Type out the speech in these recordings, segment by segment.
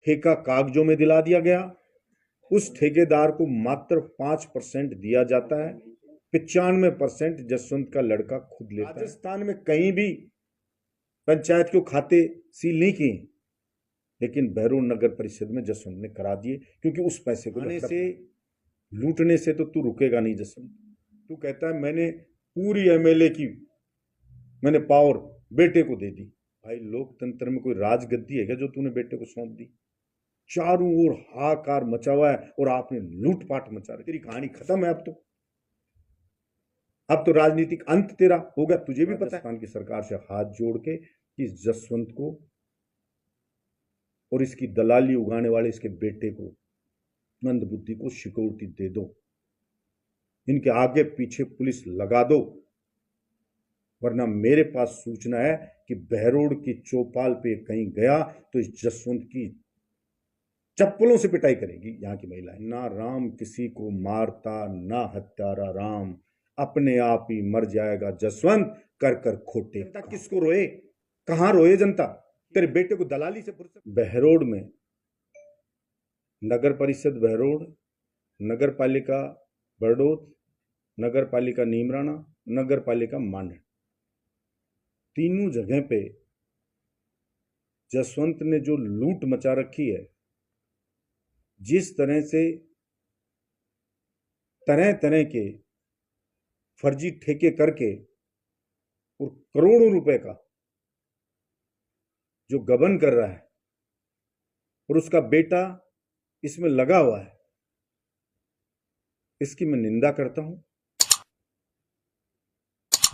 ठेका कागजों में दिला दिया गया। उस ठेकेदार को मात्र 5% दिया जाता है, 95% जसवंत का लड़का खुद लेता है। राजस्थान में कहीं भी पंचायत के खाते सील नहीं किए, लेकिन बहरोड नगर परिषद में जसवंत ने करा दिए, क्योंकि उस पैसे को लूटने से तो तू रुकेगा नहीं जसवंत। तू कहता है मैंने पूरी एमएलए की मैंने पावर बेटे को दे दी। भाई लोकतंत्र में कोई राजगद्दी है क्या जो तूने बेटे को सौंप दी? चारों ओर हाहाकार मचा हुआ है और आपने लूटपाट मचा रही। तेरी कहानी खत्म है। अब तो राजनीतिक अंत तेरा होगा, तुझे भी पता है। राजस्थान की सरकार से हाथ जोड़ के कि जसवंत को और इसकी दलाली उगाने वाले इसके बेटे को, मंदबुद्धि को सिक्योरिटी दे दो, इनके आगे पीछे पुलिस लगा दो, वरना मेरे पास सूचना है कि बहरोड की चौपाल पे कहीं गया तो इस जसवंत की चप्पलों से पिटाई करेगी यहां की महिलाएं। ना राम किसी को मारता, ना हत्यारा राम, अपने आप ही मर जाएगा जसवंत कर कर खोटे। जनता किसको रोए? कहां रोए जनता? तेरे बेटे को दलाली से फुर्सत। बहरोड में नगर परिषद बहरोड, नगर पालिका बड़ौद, नगर पालिका नीमराना, नगर पालिका मांडर, तीनों जगह पे जसवंत ने जो लूट मचा रखी है, जिस तरह से तरह तरह के फर्जी ठेके करके और करोड़ों रुपए का जो गबन कर रहा है और उसका बेटा इसमें लगा हुआ है, इसकी मैं निंदा करता हूं।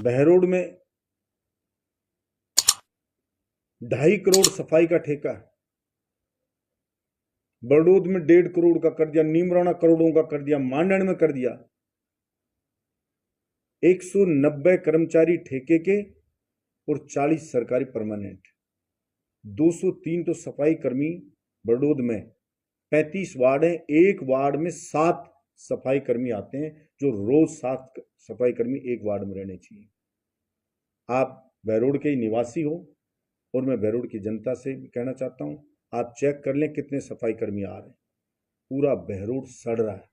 बहरोड में 2.5 करोड़ सफाई का ठेका है, बड़ौद में 1.5 करोड़ का कर दिया, नीमराना करोड़ों का कर दिया, मांडण में कर दिया। 190 कर्मचारी ठेके के और 40 सरकारी परमानेंट, 203 तो सफाई कर्मी बड़ौद में। 35 वार्ड हैं, एक वार्ड में 7 सफाई कर्मी आते हैं, जो रोज 7 सफाई कर्मी एक वार्ड में रहने चाहिए। आप बहरोड के निवासी हो और मैं बहरोड की जनता से भी कहना चाहता हूं, आप चेक कर लें कितने सफाई कर्मी आ रहे हैं। पूरा बहरोड सड़ रहा है,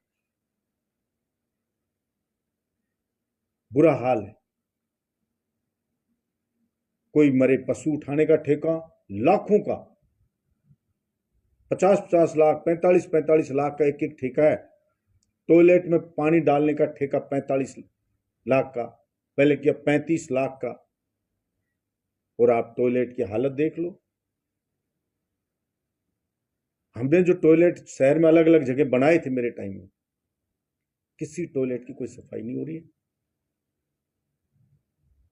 बुरा हाल है। कोई मरे पशु उठाने का ठेका लाखों का, 50-50 लाख, 45-45 लाख का एक एक ठेका है। टॉयलेट में पानी डालने का ठेका 45 लाख का, पहले किया 35 लाख का। और आप टॉयलेट की हालत देख लो। हमने जो टॉयलेट शहर में अलग अलग जगह बनाए थे मेरे टाइम में, किसी टॉयलेट की कोई सफाई नहीं हो रही है।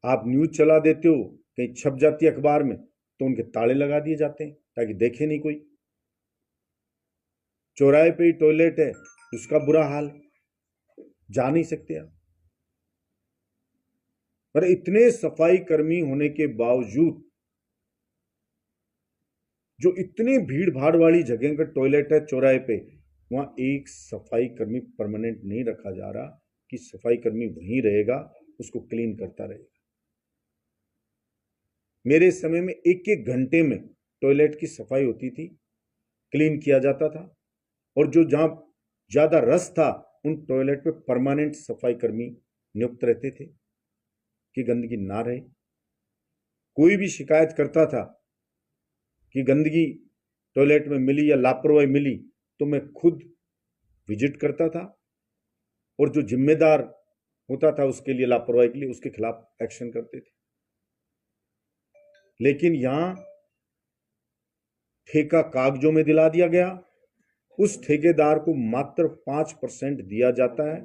आप न्यूज चला देते हो, कहीं छप जाती है अखबार में, तो उनके ताले लगा दिए जाते हैं ताकि देखे नहीं कोई। चौराहे पे ही टॉयलेट है, उसका बुरा हाल, जा नहीं सकते आप। पर इतने सफाई कर्मी होने के बावजूद, जो इतनी भीड़ भाड़ वाली जगह का टॉयलेट है चौराहे पे, वहां एक सफाई कर्मी परमानेंट नहीं रखा जा रहा कि सफाई कर्मी वहीं रहेगा, उसको क्लीन करता रहेगा। मेरे समय में एक एक घंटे में टॉयलेट की सफाई होती थी, क्लीन किया जाता था। और जो जहां ज्यादा रस था, उन टॉयलेट पे परमानेंट सफाई कर्मी नियुक्त रहते थे कि गंदगी ना रहे। कोई भी शिकायत करता था कि गंदगी टॉयलेट में मिली या लापरवाही मिली, तो मैं खुद विजिट करता था और जो जिम्मेदार होता था उसके लिए, लापरवाही के लिए, उसके खिलाफ एक्शन करते थे। लेकिन यहां ठेका कागजों में दिला दिया गया, उस ठेकेदार को मात्र 5% दिया जाता है,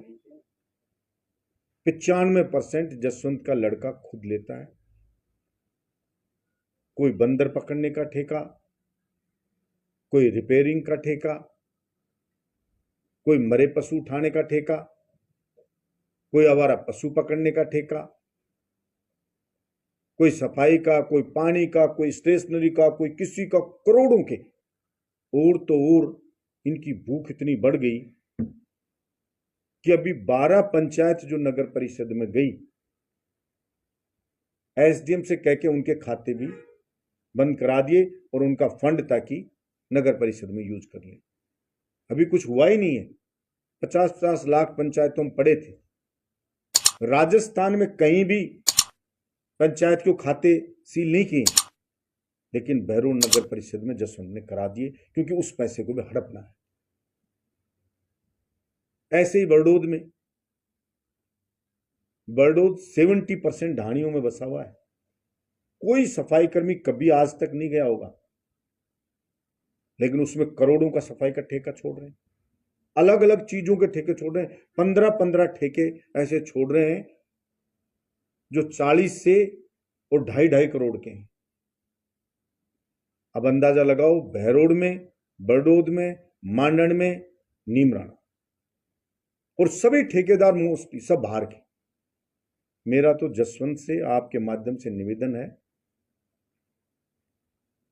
95% जसवंत का लड़का खुद लेता है। कोई बंदर पकड़ने का ठेका, कोई रिपेयरिंग का ठेका, कोई मरे पशु उठाने का ठेका, कोई आवारा पशु पकड़ने का ठेका, कोई सफाई का, कोई पानी का, कोई स्टेशनरी का, कोई किसी का, करोड़ों के। और तो और इनकी भूख इतनी बढ़ गई कि अभी 12 पंचायत जो नगर परिषद में गई, एसडीएम से कह के उनके खाते भी बंद करा दिए और उनका फंड ताकि नगर परिषद में यूज कर लें। अभी कुछ हुआ ही नहीं है। 50-50 लाख पंचायतों में पड़े थे। राजस्थान में कहीं भी पंचायत के खाते सील नहीं किए, लेकिन बहरोड नगर परिषद में जसवंत ने करा दिए, क्योंकि उस पैसे को भी हड़पना है। ऐसे ही बरडोद 70% ढाणियों में बसा हुआ है। कोई सफाई कर्मी कभी आज तक नहीं गया होगा, लेकिन उसमें करोड़ों का सफाई का ठेका छोड़ रहे हैं। अलग अलग चीजों के ठेके छोड़ रहे हैं। 15-15 ठेके ऐसे छोड़ रहे हैं जो 40 से और 2.5 करोड़ के हैं। अब अंदाजा लगाओ, बहरोड में, बरडोद में, मांडन में, नीमराणा, और सभी ठेकेदार मोस्टली सब बाहर के। मेरा तो जसवंत से आपके माध्यम से निवेदन है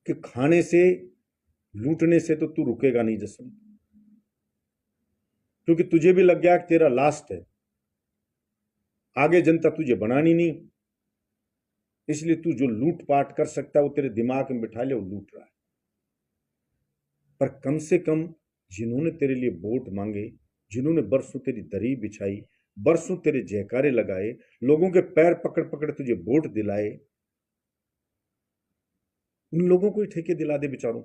कि खाने से, लूटने से तो तू रुकेगा नहीं जसवंत, क्योंकि तुझे भी लग गया कि तेरा लास्ट है, आगे जनता तुझे बनानी नहीं, इसलिए तू जो लूटपाट कर सकता है वो तेरे दिमाग में बिठा ले, वो लूट रहा है। पर कम से कम जिन्होंने तेरे लिए वोट मांगे, जिन्होंने बरसों तेरी दरी बिछाई, बरसों तेरे जयकारे लगाए, लोगों के पैर पकड़ पकड़ तुझे वोट दिलाए, उन लोगों को ही ठेके दिला दे बेचारों।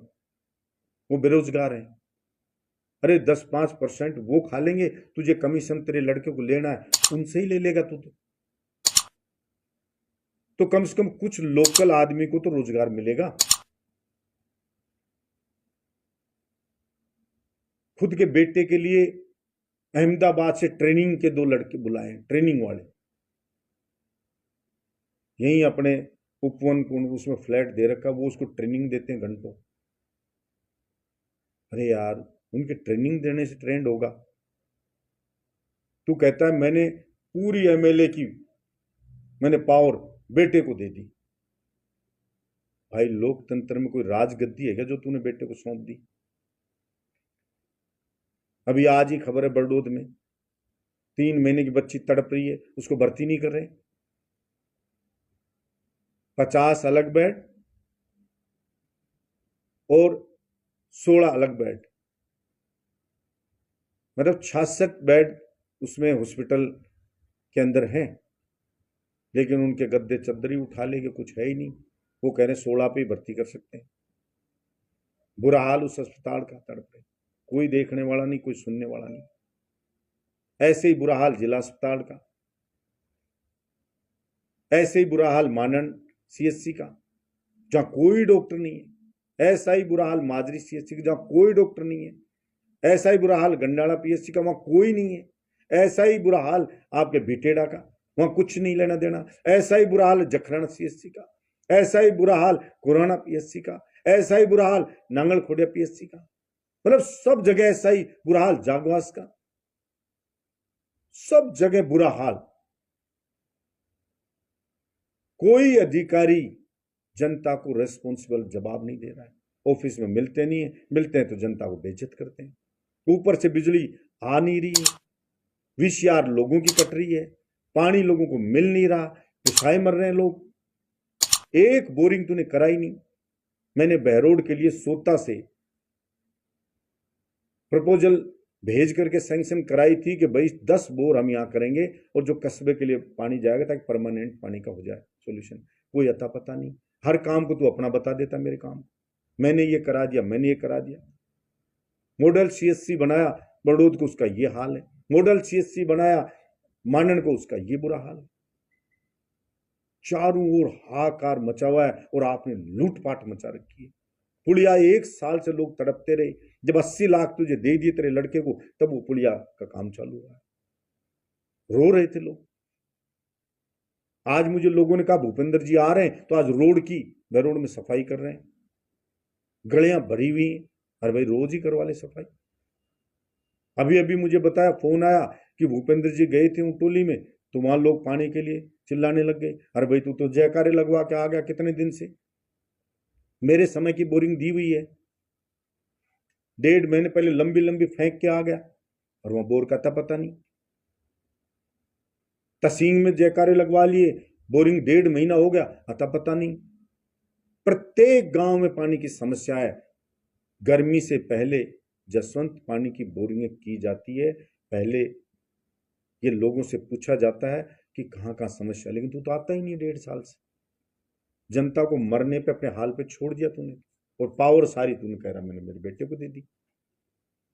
वो बेरोजगार हैं। अरे 10-5% वो खा लेंगे, तुझे कमीशन तेरे लड़के को लेना है, उनसे ही ले लेगा तू। तो कम से कम कुछ लोकल आदमी को तो रोजगार मिलेगा। खुद के बेटे के लिए अहमदाबाद से ट्रेनिंग के 2 लड़के बुलाए, ट्रेनिंग वाले, यहीं अपने उपवन को उसमें फ्लैट दे रखा, वो उसको ट्रेनिंग देते हैं घंटों। अरे यार, उनके ट्रेनिंग देने से ट्रेंड होगा? तू कहता है मैंने पूरी एमएलए की मैंने पावर बेटे को दे दी। भाई, लोकतंत्र में कोई राजगद्दी है क्या जो तूने बेटे को सौंप दी? अभी आज ही खबर है, बरडोद में 3 महीने की बच्ची तड़प रही है, उसको भर्ती नहीं कर रहे। 50 अलग बेड और 16 अलग बेड, मतलब 66 बेड उसमें हॉस्पिटल के अंदर हैं, लेकिन उनके गद्दे चद्दरी उठा लेंगे, कुछ है ही नहीं। वो कह रहे 16 पे ही भर्ती कर सकते हैं। बुरा हाल उस अस्पताल का, तड़प रहे, कोई देखने वाला नहीं, कोई सुनने वाला नहीं। ऐसे ही बुरा हाल जिला अस्पताल का, ऐसे ही बुरा हाल मानन सीएचसी का, जहां कोई डॉक्टर नहीं है। ऐसा ही बुरा हाल माजरी सीएचसी का, जहां कोई डॉक्टर नहीं है। ऐसा ही बुरा हाल गंडाला पीएचसी का, वहां कोई नहीं है। ऐसा ही बुरा हाल आपके बिटेड़ा का, वहां कुछ नहीं लेना देना। ऐसा ही बुरा हाल जखराना सीएचसी का, ऐसा ही बुरा हाल कोरोना पीएचसी का, ऐसा ही बुरा हाल नांगल खोडिया पीएचसी का, मतलब सब जगह ऐसा ही बुरा हाल जागवास का, सब जगह बुरा हाल। कोई अधिकारी जनता को रेस्पॉन्सिबल जवाब नहीं दे रहा है। ऑफिस में मिलते नहीं है, मिलते हैं तो जनता को बेइज्जत करते हैं। ऊपर से बिजली आ नहीं रही है, वीसीआर लोगों की कट रही है, पानी लोगों को मिल नहीं रहा, पिसाए मर रहे हैं लोग। एक बोरिंग तूने कराई नहीं। मैंने बहरोड के लिए सोता से प्रपोजल भेज करके सैंक्शन कराई थी कि भाई 10 बोर हम यहां करेंगे और जो कस्बे के लिए पानी जाएगा ताकि परमानेंट पानी का हो जाए सोल्यूशन। कोई अता पता नहीं। हर काम को तू अपना बता देता, मेरे काम मैंने ये करा दिया, मैंने ये करा दिया। मॉडल सीएचसी बनाया बड़ौद को, उसका ये हाल है। मॉडल सीएचसी बनाया मानन को, उसका ये बुरा हाल है। चारों ओर हाहाकार मचा हुआ है और आपने लूटपाट मचा रखी है। पुलिया 1 साल से लोग तड़पते रहे। जब 80 लाख तुझे दे दिए तेरे लड़के को, तब वो पुलिया का काम चालू हुआ है। रो रहे थे लोग। आज मुझे लोगों ने कहा भूपेंद्र जी आ रहे हैं, तो आज रोड की बहरोड में सफाई कर रहे हैं, गलियां भरी हुई हैं। अरे भाई, रोज ही करवा ले सफाई। अभी अभी मुझे बताया, फोन आया कि भूपेंद्र जी गए थे उटोली में, तो वहां लोग पानी के लिए चिल्लाने लग गए। अरे भाई, तू तो जयकारे लगवा के आ गया कितने दिन से। मेरे समय की बोरिंग दी हुई है, 1.5 महीने पहले लंबी लंबी फेंक के आ गया, और वहां बोर का था पता नहीं। तसींग में जयकारे लगवा लिए, बोरिंग 1.5 महीना हो गया, अता पता नहीं। प्रत्येक गांव में पानी की समस्या है। गर्मी से पहले जसवंत पानी की बोरिंग की जाती है, पहले ये लोगों से पूछा जाता है कि कहाँ कहाँ समस्या, लेकिन तू तो आता ही नहीं 1.5 साल से। जनता को मरने पे अपने हाल पे छोड़ दिया तूने, और पावर सारी तूने कह रहा मैंने मेरे बेटे को दे दी।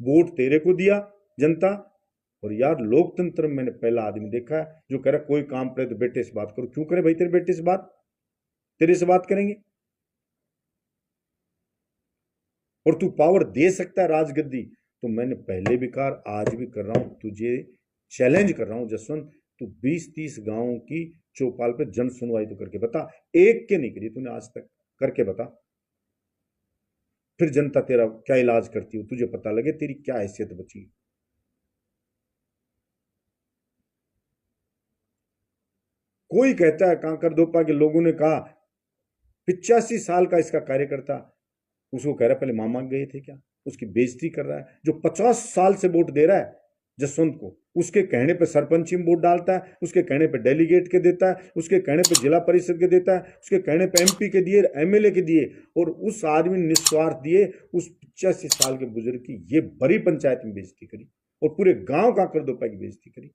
वोट तेरे को दिया जनता। और यार लोकतंत्र में मैंने पहला आदमी देखा है जो कह रहा कोई काम करे तो बेटे से बात करो। क्यों करे भाई तेरे बेटे से बात? तेरे से बात करेंगे। और तू पावर दे सकता है राजगद्दी, तो मैंने पहले भी कहा आज भी कर रहा हूं, तुझे चैलेंज कर रहा हूं जसवंत, तू 20-30 गांवों की चौपाल पे जन सुनवाई तो करके बता। एक के नहीं करी तूने आज तक, करके बता। फिर जनता तेरा क्या इलाज करती हो, तुझे पता लगे तेरी क्या हैसियत बची। कोई कहता है कांकर दोपा के लोगों ने कहा 85 साल का इसका कार्यकर्ता, उसको कह रहा है पहले मामा गए थे क्या, उसकी बेइज्जती कर रहा है। जो 50 साल से वोट दे रहा है जसवंत को, उसके कहने पे सरपंच में वोट डालता है, उसके कहने पे डेलीगेट के देता है, उसके कहने पे जिला परिषद के देता है, उसके कहने पे एमपी के दिए, एमएलए के दिए, और उस आदमी ने निस्वार्थ दिए उस 85 साल के बुजुर्ग की ये बड़ी पंचायत में बेइज्जती करी, और पूरे गांव का कर दो की बेइज्जती करी।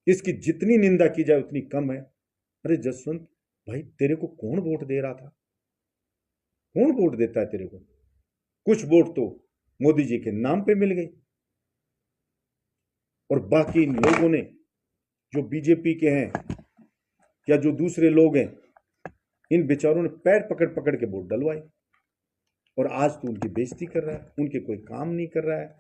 इसकी जितनी निंदा की जाए उतनी कम है। अरे जसवंत भाई, तेरे को कौन वोट दे रहा था? कौन वोट देता है तेरे को? कुछ वोट तो मोदी जी के नाम पे मिल गई, और बाकी लोगों ने जो बीजेपी के हैं या जो दूसरे लोग हैं, इन बेचारों ने पैर पकड़ पकड़ के वोट डलवाए, और आज तो उनकी बेइज्जती कर रहा है। उनके कोई काम नहीं कर रहा है,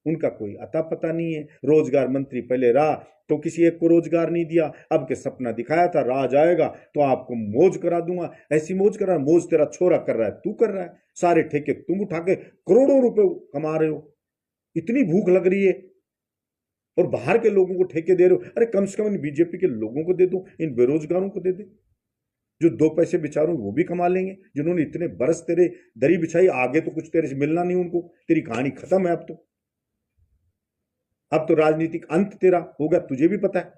उनका कोई अता पता नहीं है। रोजगार मंत्री पहले रहा तो किसी एक को रोजगार नहीं दिया, अब के सपना दिखाया था राज आएगा तो आपको मौज करा दूंगा। ऐसी मौज करा, मौज तेरा छोरा कर रहा है, तू कर रहा है। सारे ठेके तुम उठा के करोड़ों रुपए कमा रहे हो। इतनी भूख लग रही है और बाहर के लोगों को ठेके दे रहे हो। अरे कम से कम इन बीजेपी के लोगों को दे दो, इन बेरोजगारों को दे दे, जो 2 पैसे बेचारों वो भी कमा लेंगे, जिन्होंने इतने बरस तेरे दरी बिछाई। आगे तो कुछ तेरे से मिलना नहीं उनको, तेरी कहानी खत्म है। अब तो राजनीतिक अंत तेरा होगा, तुझे भी पता है।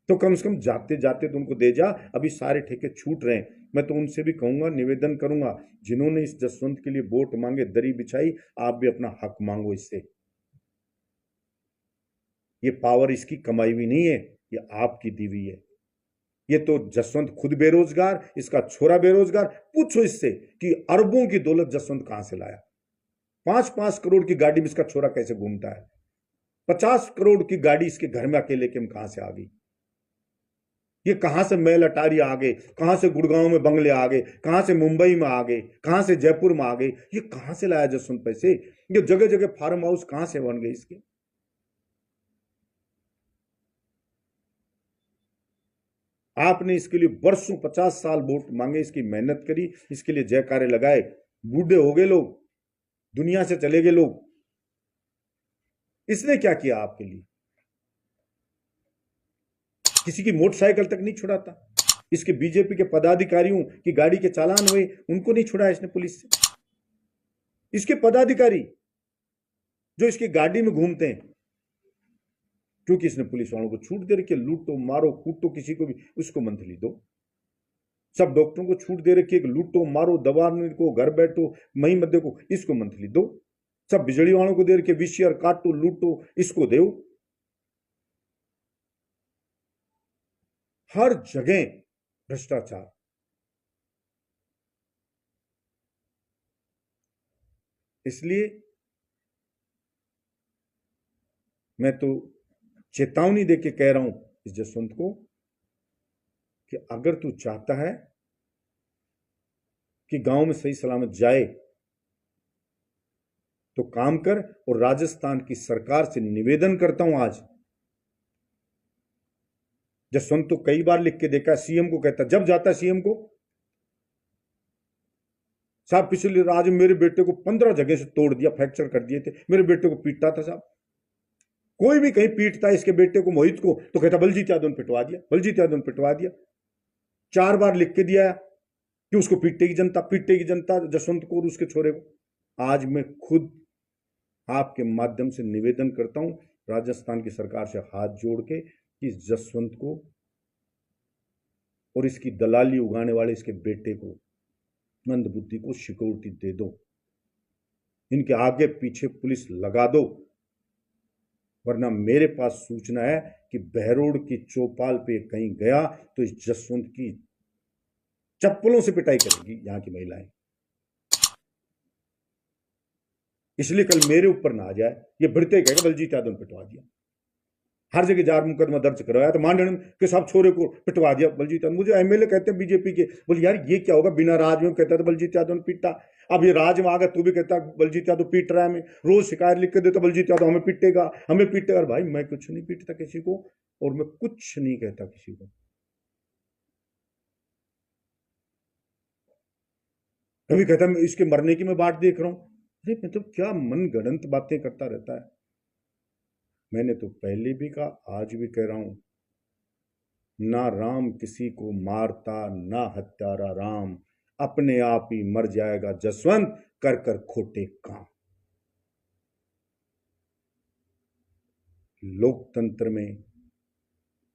तो कम से कम जाते जाते तो उनको दे जा। अभी सारे ठेके छूट रहे हैं। मैं तो उनसे भी कहूंगा, निवेदन करूंगा, जिन्होंने इस जसवंत के लिए वोट मांगे, दरी बिछाई, आप भी अपना हक मांगो इससे। ये पावर इसकी कमाई हुई नहीं है, ये आपकी दी हुई है। ये तो जसवंत खुद बेरोजगार, इसका छोरा बेरोजगार। पूछो इससे कि अरबों की दौलत जसवंत कहां से लाया। 5-5 करोड़ की गाड़ी में इसका छोरा कैसे घूमता है। 50 करोड़ की गाड़ी इसके घर में अकेले के कहां से आ गई। ये कहां से महल अटारी आ गए, कहां से गुड़गांव में बंगले आ गए, कहां से मुंबई में आ गए, कहां से जयपुर में आ गए। ये कहां से लाया जसवंत पैसे? ये जगह जगह फार्म हाउस कहां से बन गए इसके? आपने इसके लिए वर्षों 50 साल वोट मांगे, इसकी मेहनत करी, इसके लिए जयकारे लगाए। बूढ़े हो गए लोग, दुनिया से चले गए लोग, इसने क्या किया आपके लिए? किसी की मोटरसाइकिल तक नहीं छुड़ाता। इसके बीजेपी के पदाधिकारियों की गाड़ी के चालान हुए, उनको नहीं छुड़ाया इसने पुलिस से। इसके पदाधिकारी जो इसकी गाड़ी में घूमते हैं, क्योंकि इसने पुलिस वालों को छूट दे रखी है, लूटो मारो कूटो किसी को भी, उसको मंथली दो। सब डॉक्टरों को छूट दे रखी है कि लूटो मारो, दवाने को, घर बैठो, मही मध्य को, इसको मंथली दो। सब बिजली वालों को दे रखी है, विशियर काटो लूटो, इसको दो। हर जगह भ्रष्टाचार। इसलिए मैं तो चेतावनी देके कह रहा हूं इस जसवंत को कि अगर तू चाहता है कि गांव में सही सलामत जाए तो काम कर। और राजस्थान की सरकार से निवेदन करता हूं आज, जसवंत तो कई बार लिख के देखा, सीएम को कहता, जब जाता है सीएम को, साहब पिछले आज मेरे बेटे को 15 जगह से तोड़ दिया, फ्रैक्चर कर दिए थे, मेरे बेटे को पीटता था साहब। कोई भी कहीं पीटता है इसके बेटे को, मोहित को, तो कहता बलजीत यादव ने पिटवा दिया, बलजीत यादव ने पिटवा दिया। 4 बार लिख के दिया कि उसको पीटेगी जनता जसवंत को और उसके छोरे को। आज मैं खुद आपके माध्यम से निवेदन करता हूं राजस्थान की सरकार से हाथ जोड़ के कि जसवंत को और इसकी दलाली उगाने वाले इसके बेटे को मंदबुद्धि को सिक्योरिटी दे दो, इनके आगे पीछे पुलिस लगा दो, वरना मेरे पास सूचना है कि बहरोड की चौपाल पे कहीं गया तो इस जसवंत की चप्पलों से पिटाई करेगी यहां की महिलाएं। इसलिए कल मेरे ऊपर ना आ जाए, ये बढ़ते कहेगा बलजीत यादव ने पिटवा दिया, हर जगह जार मुकदमा दर्ज करवाया, तो माननीय के साहब छोरे को पिटवा दिया बलजीत यादव। मुझे एमएलए कहते हैं बीजेपी के, बोले यार ये क्या होगा, बिना राज में कहता था बलजीत यादव ने पीटा, अब ये राज में आ गया तू भी कहता बलजीत यादव पीट रहा है, हमें रोज शिकायत लिख के देता बलजीत यादव हमें पीटेगा हमें पीटेगा। भाई मैं कुछ नहीं पीटता किसी को, और मैं कुछ नहीं कहता किसी को। कभी कहता मैं इसके मरने की मैं बाट देख रहा हूं, अरे मतलब क्या मन गढ़ंत बातें करता रहता है। मैंने तो पहले भी कहा, आज भी कह रहा हूं, ना राम किसी को मारता ना हत्यारा राम, अपने आप ही मर जाएगा जसवंत कर कर खोटे काम। लोकतंत्र में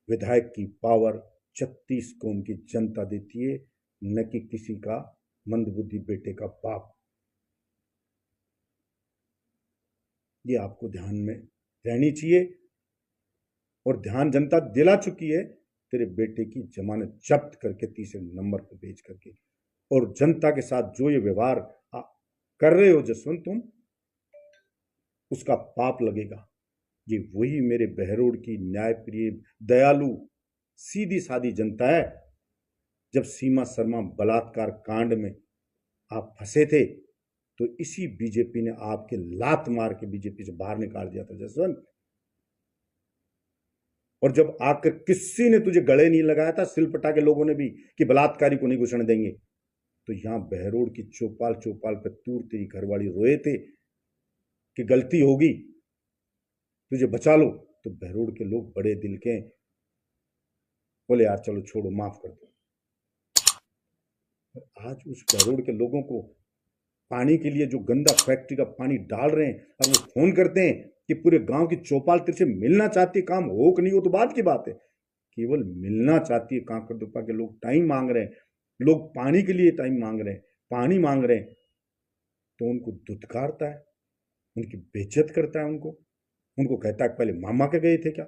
विधायक की पावर 36 कौम की जनता देती है, न कि किसी का मंदबुद्धि बेटे का बाप। ये आपको ध्यान में रहनी चाहिए, और ध्यान जनता दिला चुकी है तेरे बेटे की जमानत जब्त करके तीसरे नंबर पर भेज करके। और जनता के साथ जो ये व्यवहार कर रहे हो जसवंत तुम, उसका पाप लगेगा। ये वही मेरे बहरोड की न्यायप्रिय दयालु सीधी सादी जनता है। जब सीमा शर्मा बलात्कार कांड में आप फंसे थे तो इसी बीजेपी ने आपके लात मार के बीजेपी से बाहर निकाल दिया था जसवंत। और जब आकर किसी ने तुझे गले नहीं लगाया था, सिलपटा के लोगों ने भी, कि बलात्कारी को नहीं घुसने देंगे, तो यहां बहरोड की चौपाल पे तूर तेरी घरवाली रोए थे कि गलती होगी तुझे बचा लो, तो बहरोड के लोग बड़े दिल के बोले यार चलो छोड़ो माफ कर दो। आज उस बहरोड के लोगों को पानी के लिए जो गंदा फैक्ट्री का पानी डाल रहे हैं, और वो फोन करते हैं कि पूरे गांव की चौपाल तेरे से मिलना चाहती है, काम हो कि नहीं हो तो बात की बात है, केवल मिलना चाहती है। कांकर दुपा के लोग टाइम मांग रहे हैं, लोग पानी के लिए टाइम मांग रहे हैं, पानी मांग रहे हैं, तो उनको धुतकारता है, उनकी बेइज्जत करता है, उनको कहता है पहले मामा के गए थे क्या।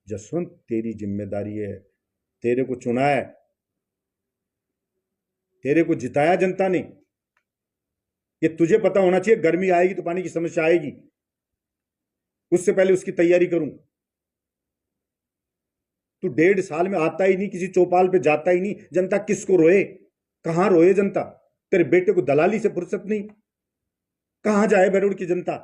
जसवंत तेरी जिम्मेदारी है, तेरे को चुना है, तेरे को जिताया जनता ने, ये तुझे पता होना चाहिए गर्मी आएगी तो पानी की समस्या आएगी, उससे पहले उसकी तैयारी करूं। तू 1.5 साल में आता ही नहीं, किसी चौपाल पे जाता ही नहीं, जनता किसको रोए, कहां रोए जनता। तेरे बेटे को दलाली से फुर्सत नहीं, कहां जाए बहरोड की जनता।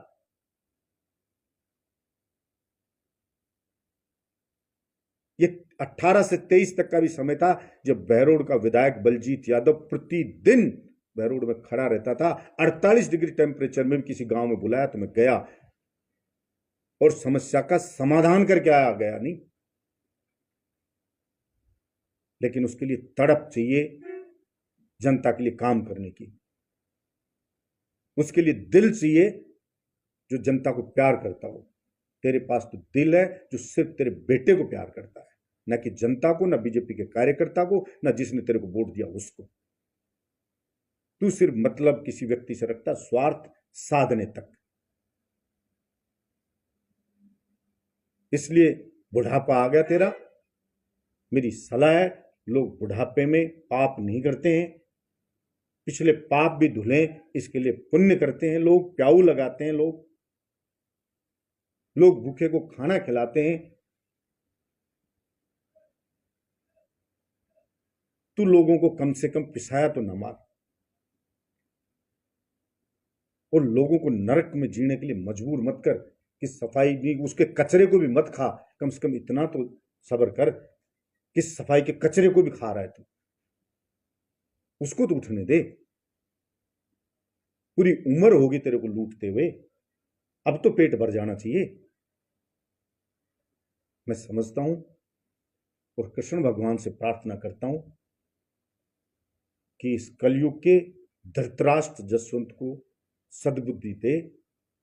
ये 18 से 23 तक का भी समय था जब बहरोड का विधायक बलजीत यादव प्रतिदिन बहरोड में खड़ा रहता था। 48 डिग्री टेम्परेचर में भी किसी गांव में बुलाया तो मैं गया और समस्या का समाधान करके आया, गया नहीं। लेकिन उसके लिए तड़प चाहिए जनता के लिए काम करने की, उसके लिए दिल चाहिए जो जनता को प्यार करता हो। तेरे पास तो दिल है जो सिर्फ तेरे बेटे को प्यार करता है, न कि जनता को, न बीजेपी के कार्यकर्ता को, न जिसने तेरे को वोट दिया उसको। तू सिर्फ मतलब किसी व्यक्ति से रखता, स्वार्थ साधने तक। इसलिए बुढ़ापा आ गया तेरा। मेरी सलाह है, लोग बुढ़ापे में पाप नहीं करते हैं, पिछले पाप भी धुलें, इसके लिए पुण्य करते हैं लोग, प्याऊ लगाते हैं लोग भूखे को खाना खिलाते हैं। तू लोगों को कम से कम पिसाया तो न मार, और लोगों को नरक में जीने के लिए मजबूर मत कर कि सफाई भी, उसके कचरे को भी मत खा। कम से कम इतना तो सब्र कर कि सफाई के कचरे को भी खा रहा है तू, उसको तो उठने दे। पूरी उम्र होगी तेरे को लूटते हुए, अब तो पेट भर जाना चाहिए। मैं समझता हूं और कृष्ण भगवान से प्रार्थना करता हूं कि इस कलयुग के धृतराष्ट्र जसवंत को सद्बुद्धि दे,